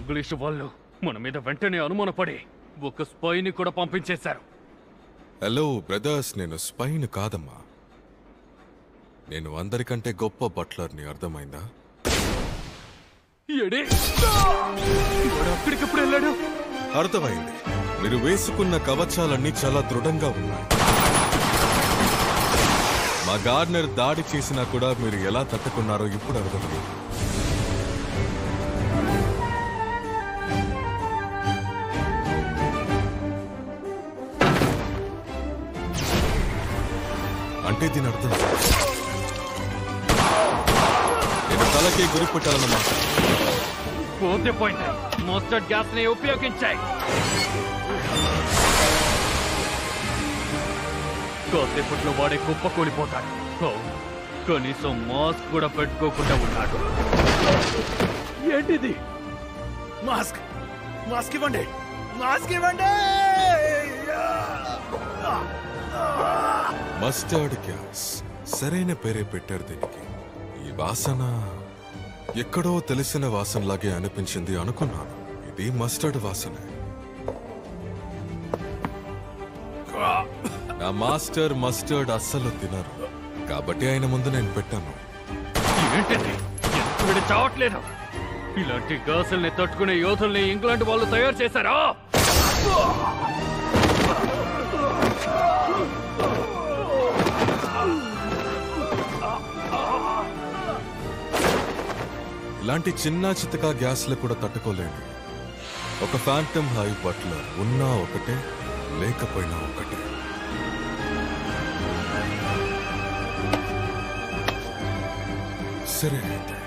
English వాళ్ళు మన మీద వెంటనే అనుమానపడి ఒక స్పైని కూడా పంపించేశారు. హలో బ్రదర్స్, నేను స్పైన్ కాదమ్మా. నేను అందరికంటే గొప్ప బట్లర్ని, అర్థమైందా? అక్కడికప్పుడు వెళ్ళాడు. అర్థమైంది. మీరు వేసుకున్న కవచాలన్నీ చాలా దృఢంగా ఉన్నాయి. మా గార్డెనర్ దాడి చేసినా కూడా మీరు ఎలా తట్టుకున్నారో ఇప్పుడు అర్థమైంది. అంటే దీని అర్థం నేను తలకి గురి పెట్టాలన్నమాట. పోతే పోయింది. మస్టర్డ్ గ్యాస్ ని ఉపయోగించాయి. కాసేపట్లో వాడే కుప్ప కూలిపోతాడు. కనీసం మాస్క్ కూడా పెట్టుకోకుండా ఉన్నాడు. ఏంటిది? మాస్క్ మాస్క్ ఇవ్వండి, మాస్క్ ఇవ్వండి. మస్టర్డ్ గ్యాస్, సరైన పేరే పెట్టారు దీనికి. ఈ వాసన ఎక్కడో తెలిసిన వాసనలాగే అనిపించింది అనుకున్నాను. ఇది మస్టర్డ్ వాసనే. నా మాస్టర్ మస్టర్డ్ అస్సలు తినరు, కాబట్టి ఆయన ముందు నేను పెట్టాను. ఏంటిది? ఎందుకు చావట్లేదు? ఇలాంటి గాసుల్ని తట్టుకునే యోధుల్ని ఇంగ్లాండ్ వాళ్ళు తయారు చేశారా? ఇలాంటి చిన్న చితకా గ్యాస్లు కూడా తట్టుకోలేను. ఒక ఫ్యాంటమ్ హై బట్లర్ ఉన్నా ఒకటే, లేకపోయినా ఒకటే. సరే అయితే